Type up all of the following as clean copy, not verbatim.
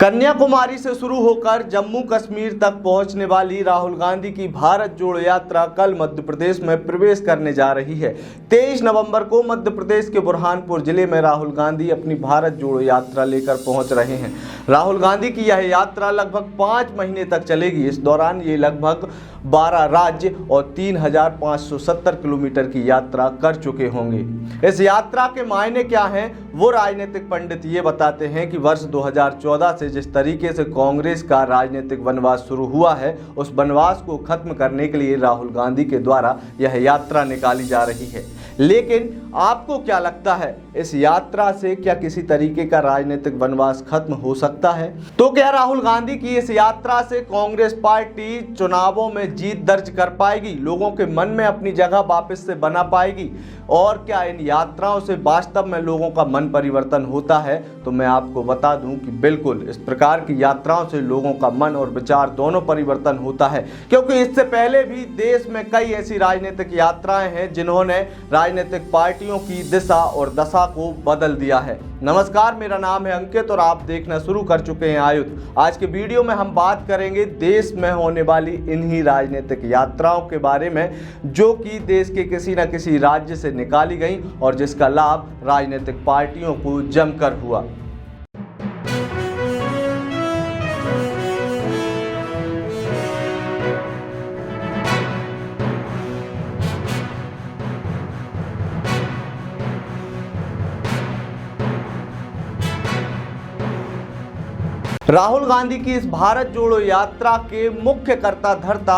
कन्याकुमारी से शुरू होकर जम्मू कश्मीर तक पहुंचने वाली राहुल गांधी की भारत जोड़ो यात्रा कल मध्य प्रदेश में प्रवेश करने जा रही है। 23 नवंबर को मध्य प्रदेश के बुरहानपुर जिले में राहुल गांधी अपनी भारत जोड़ो यात्रा लेकर पहुंच रहे हैं। राहुल गांधी की यह यात्रा लगभग 5 महीने तक चलेगी। इस दौरान ये लगभग 12 राज्य और 3,570 किलोमीटर की यात्रा कर चुके होंगे। इस यात्रा के मायने क्या हैं, वो राजनीतिक पंडित ये बताते हैं कि वर्ष 2014 से जिस तरीके से कांग्रेस का राजनीतिक वनवास शुरू हुआ है, उस वनवास को खत्म करने के लिए राहुल गांधी के द्वारा यह यात्रा निकाली जा रही है। लेकिन आपको क्या लगता है, इस यात्रा से क्या किसी तरीके का राजनीतिक वनवास खत्म हो सकता है? तो क्या राहुल गांधी की इस यात्रा से कांग्रेस पार्टी चुनावों में जीत दर्ज कर पाएगी, लोगों के मन में अपनी जगह वापस से बना पाएगी? और क्या इन यात्राओं से वास्तव में लोगों का मन परिवर्तन होता है? तो मैं आपको बता दूं कि बिल्कुल इस प्रकार की यात्राओं से लोगों का मन और विचार दोनों परिवर्तन होता है, क्योंकि इससे पहले भी देश में कई ऐसी राजनीतिक यात्राएं हैं जिन्होंने राजनीतिक पार्टियों की दिशा और दशा को बदल दिया है। नमस्कार, मेरा नाम है अंकित और आप देखना शुरू कर चुके हैं आयुध। आज के वीडियो में हम बात करेंगे देश में होने वाली इन्हीं राजनीतिक यात्राओं के बारे में, जो कि देश के किसी न किसी राज्य से निकाली गई और जिसका लाभ राजनीतिक पार्टियों को जमकर हुआ। राहुल गांधी की इस भारत जोड़ो यात्रा के मुख्य कर्ता धर्ता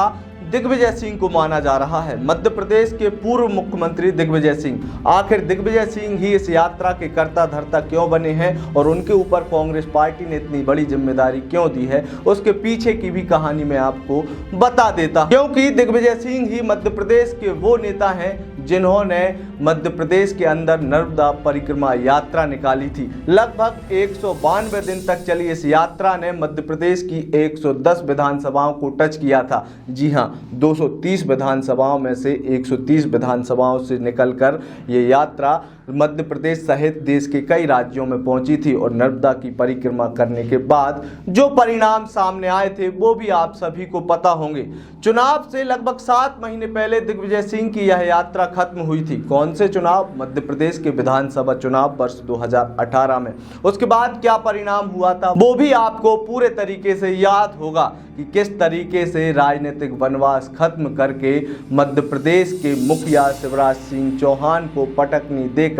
दिग्विजय सिंह को माना जा रहा है। मध्य प्रदेश के पूर्व मुख्यमंत्री दिग्विजय सिंह। आखिर दिग्विजय सिंह ही इस यात्रा के कर्ता धर्ता क्यों बने हैं और उनके ऊपर कांग्रेस पार्टी ने इतनी बड़ी जिम्मेदारी क्यों दी है, उसके पीछे की भी कहानी मैं आपको बता देता हूं। क्योंकि दिग्विजय सिंह ही मध्य प्रदेश के वो नेता हैं जिन्होंने मध्य प्रदेश के अंदर नर्मदा परिक्रमा यात्रा निकाली थी। लगभग 192 दिन तक चली इस यात्रा ने मध्य प्रदेश की 110 विधानसभाओं को टच किया था। जी हां, 230 विधानसभाओं में से 130 विधानसभाओं से निकलकर ये यात्रा मध्य प्रदेश सहित देश के कई राज्यों में पहुंची थी और नर्मदा की परिक्रमा करने के बाद जो परिणाम सामने आए थे वो भी आप सभी को पता होंगे। चुनाव से लगभग 7 महीने पहले दिग्विजय सिंह की यह यात्रा खत्म हुई थी। कौन से चुनाव? मध्य प्रदेश के विधानसभा चुनाव वर्ष 2018 में। उसके बाद क्या परिणाम हुआ था वो भी आपको पूरे तरीके से याद होगा कि किस तरीके से राजनीतिक वनवास खत्म करके मध्य प्रदेश के मुखिया शिवराज सिंह चौहान को पटकनी देकर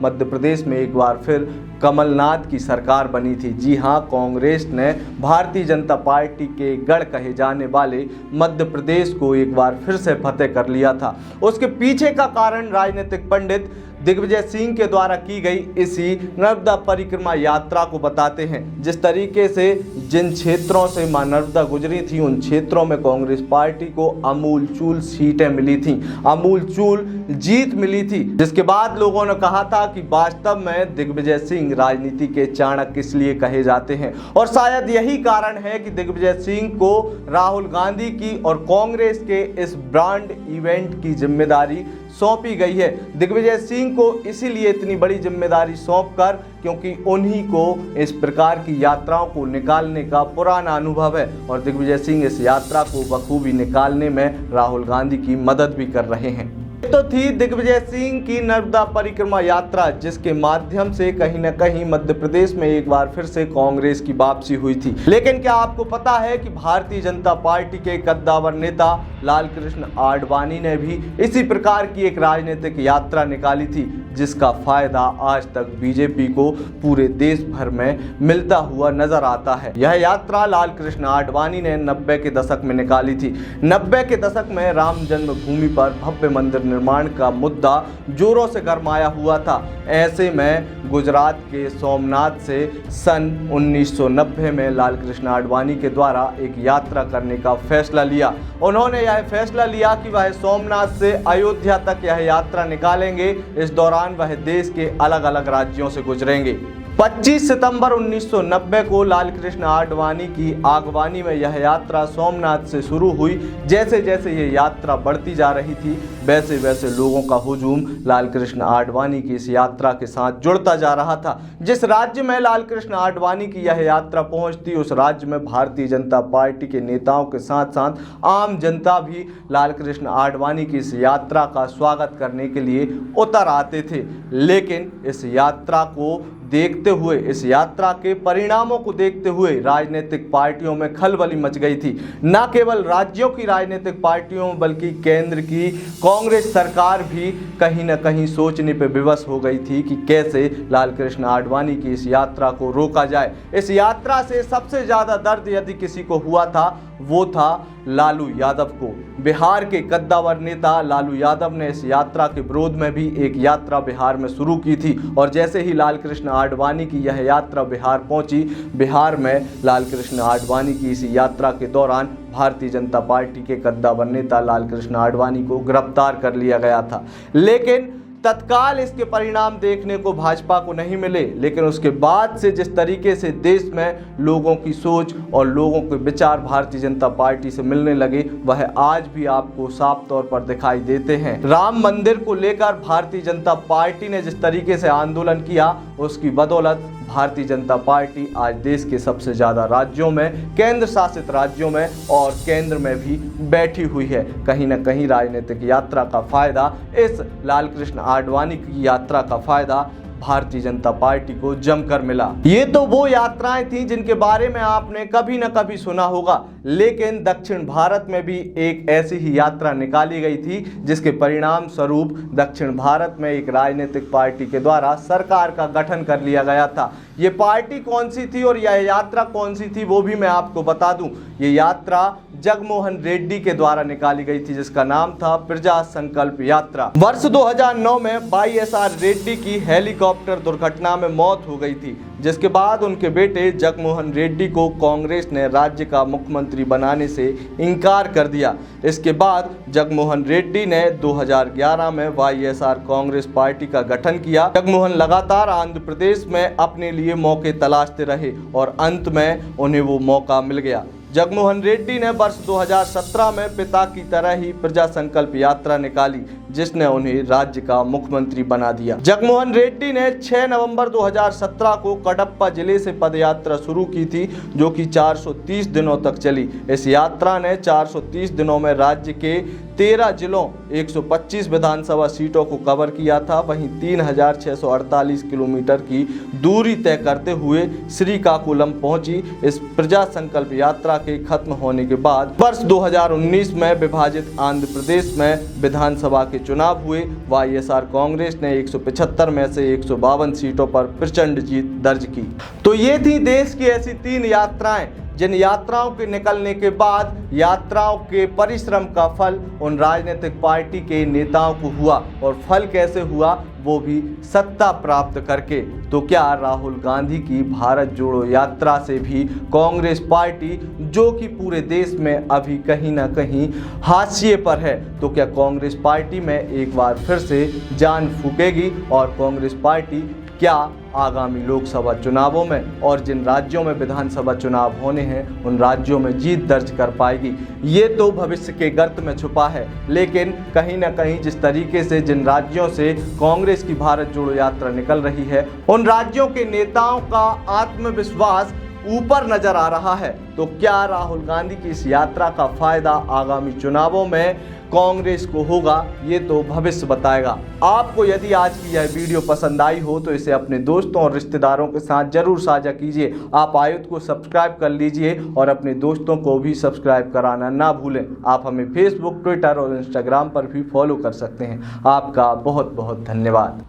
मध्य प्रदेश में एक बार फिर कमलनाथ की सरकार बनी थी। जी हां, कांग्रेस ने भारतीय जनता पार्टी के गढ़ कहे जाने वाले मध्य प्रदेश को एक बार फिर से फतेह कर लिया था। उसके पीछे का कारण राजनीतिक पंडित दिग्विजय सिंह के द्वारा की गई इसी नर्मदा परिक्रमा यात्रा को बताते हैं। जिस तरीके से जिन क्षेत्रों से मां नर्मदा गुजरी थी, उन क्षेत्रों में कांग्रेस पार्टी को अमूलचूल सीटें मिली थी, अमूलचूल जीत मिली थी, जिसके बाद लोगों ने कहा था कि वास्तव में दिग्विजय सिंह राजनीति के चाणक्य इसलिए कहे जाते हैं। और शायद यही कारण है कि दिग्विजय सिंह को राहुल गांधी की और कांग्रेस के इस ब्रांड इवेंट की जिम्मेदारी सौंपी गई है। दिग्विजय सिंह को इसीलिए इतनी बड़ी जिम्मेदारी सौंपकर क्योंकि उन्हीं को इस प्रकार की यात्राओं को निकालने का पुराना अनुभव है और दिग्विजय सिंह इस यात्रा को बखूबी निकालने में राहुल गांधी की मदद भी कर रहे हैं। तो थी दिग्विजय सिंह की नर्मदा परिक्रमा यात्रा, जिसके माध्यम से कहीं न कहीं मध्य प्रदेश में एक बार फिर से कांग्रेस की वापसी हुई थी। लेकिन क्या आपको पता है कि भारतीय जनता पार्टी के कद्दावर नेता लालकृष्ण आडवाणी ने भी इसी प्रकार की एक राजनीतिक यात्रा निकाली थी, जिसका फायदा आज तक बीजेपी को पूरे देश भर में मिलता हुआ नजर आता है। यह यात्रा लालकृष्ण आडवाणी ने 90 के दशक में निकाली थी। 90 के दशक में राम जन्मभूमि पर भव्य मंदिर निर्माण का मुद्दा जोरों से गरमाया हुआ था। ऐसे में गुजरात के सोमनाथ से सन 1990 में लालकृष्ण आडवाणी के द्वारा एक यात्रा करने का फैसला लिया। उन्होंने यह फैसला लिया कि वह सोमनाथ से अयोध्या तक यह यात्रा निकालेंगे। इस दौरान वह देश के अलग अलग राज्यों से गुजरेंगे। 25 सितंबर 1990 को लालकृष्ण आडवाणी की आगवानी में यह यात्रा सोमनाथ से शुरू हुई। जैसे जैसे ये यात्रा बढ़ती जा रही थी वैसे वैसे लोगों का हुजूम लालकृष्ण आडवाणी की इस यात्रा के साथ जुड़ता जा रहा था। जिस राज्य में लालकृष्ण आडवाणी की यह यात्रा पहुंचती उस राज्य में भारतीय जनता पार्टी के नेताओं के साथ साथ आम जनता भी लालकृष्ण आडवाणी की इस यात्रा का स्वागत करने के लिए उतर आते थे। लेकिन इस यात्रा को देखते हुए, इस यात्रा के परिणामों को देखते हुए राजनीतिक पार्टियों में खलबली मच गई थी। न केवल राज्यों की राजनीतिक पार्टियों बल्कि केंद्र की कांग्रेस सरकार भी कहीं न कहीं सोचने पे विवश हो गई थी कि कैसे लालकृष्ण आडवाणी की इस यात्रा को रोका जाए। इस यात्रा से सबसे ज्यादा दर्द यदि किसी को हुआ था वो था लालू यादव को। बिहार के कद्दावर नेता लालू यादव ने इस यात्रा के विरोध में भी एक यात्रा बिहार में शुरू की थी और जैसे ही लालकृष्ण आडवाणी की यह यात्रा बिहार पहुंची, बिहार में लालकृष्ण आडवाणी की इस यात्रा के दौरान भारतीय जनता पार्टी के कद्दावर नेता लालकृष्ण आडवाणी को गिरफ्तार कर लिया गया था। लेकिन तत्काल इसके परिणाम देखने को भाजपा को नहीं मिले, लेकिन उसके बाद से जिस तरीके से देश में लोगों की सोच और लोगों के विचार भारतीय जनता पार्टी से मिलने लगे वह आज भी आपको साफ तौर पर दिखाई देते हैं। राम मंदिर को लेकर भारतीय जनता पार्टी ने जिस तरीके से आंदोलन किया उसकी बदौलत भारतीय जनता पार्टी आज देश के सबसे ज्यादा राज्यों में, केंद्र शासित राज्यों में और केंद्र में भी बैठी हुई है। कहीं ना कहीं राजनीतिक यात्रा का फायदा, इस लालकृष्ण आडवाणी की यात्रा का फायदा भारतीय जनता पार्टी को जमकर मिला। ये तो वो यात्राएं थी जिनके बारे में आपने कभी न कभी सुना होगा, लेकिन दक्षिण भारत में भी एक ऐसी ही यात्रा निकाली गई थी जिसके परिणाम स्वरूप दक्षिण भारत में एक राजनीतिक पार्टी के द्वारा सरकार का गठन कर लिया गया था। ये पार्टी कौन सी थी और यह यात्रा कौन सी थी वो भी मैं आपको बता दूं। ये यात्रा जगमोहन रेड्डी के द्वारा निकाली गई थी जिसका नाम था प्रजा संकल्प यात्रा। वर्ष 2009 में YSR रेड्डी की हेलीकॉप्टर दुर्घटना में मौत हो गई थी, जिसके बाद उनके बेटे जगमोहन रेड्डी को कांग्रेस ने राज्य का मुख्यमंत्री बनाने से इनकार कर दिया। इसके बाद जगमोहन रेड्डी ने 2011 में YSR कांग्रेस पार्टी का गठन किया। जगमोहन लगातार आंध्र प्रदेश में अपने लिए मौके तलाशते रहे और अंत में उन्हें वो मौका मिल गया। जगमोहन रेड्डी ने वर्ष 2017 में पिता की तरह ही प्रजा संकल्प यात्रा निकाली जिसने उन्हें राज्य का मुख्यमंत्री बना दिया। जगमोहन रेड्डी ने 6 नवंबर 2017 को कडप्पा जिले से पदयात्रा शुरू की थी जो कि 430 दिनों तक चली। इस यात्रा ने 430 दिनों में राज्य के 13 जिलों 125 विधानसभा सीटों को कवर किया था। वहीं 3648 किलोमीटर की दूरी तय करते हुए श्रीकाकुलम पहुंची। इस प्रजा संकल्प यात्रा के खत्म होने के बाद वर्ष 2019 में विभाजित आंध्र प्रदेश में विधानसभा के चुनाव हुए। YSR कांग्रेस ने 175 में से 152 सीटों पर प्रचंड जीत दर्ज की। तो ये थी देश की ऐसी 3 यात्राएं जिन यात्राओं के निकलने के बाद यात्राओं के परिश्रम का फल उन राजनीतिक पार्टी के नेताओं को हुआ, और फल कैसे हुआ वो भी सत्ता प्राप्त करके। तो क्या राहुल गांधी की भारत जोड़ो यात्रा से भी कांग्रेस पार्टी जो कि पूरे देश में अभी कहीं ना कहीं हाशिए पर है, तो क्या कांग्रेस पार्टी में एक बार फिर से जान फूकेगी और कांग्रेस पार्टी क्या आगामी लोकसभा चुनावों में और जिन राज्यों में विधानसभा चुनाव होने हैं उन राज्यों में जीत दर्ज कर पाएगी? ये तो भविष्य के गर्त में छुपा है, लेकिन कहीं ना कहीं जिस तरीके से जिन राज्यों से कांग्रेस की भारत जोड़ो यात्रा निकल रही है उन राज्यों के नेताओं का आत्मविश्वास ऊपर नजर आ रहा है। तो क्या राहुल गांधी की इस यात्रा का फायदा आगामी चुनावों में कांग्रेस को होगा? ये तो भविष्य बताएगा। आपको यदि आज की यह वीडियो पसंद आई हो तो इसे अपने दोस्तों और रिश्तेदारों के साथ जरूर साझा कीजिए। आप आयुध को सब्सक्राइब कर लीजिए और अपने दोस्तों को भी सब्सक्राइब कराना ना भूलें। आप हमें फेसबुक, ट्विटर और इंस्टाग्राम पर भी फॉलो कर सकते हैं। आपका बहुत बहुत धन्यवाद।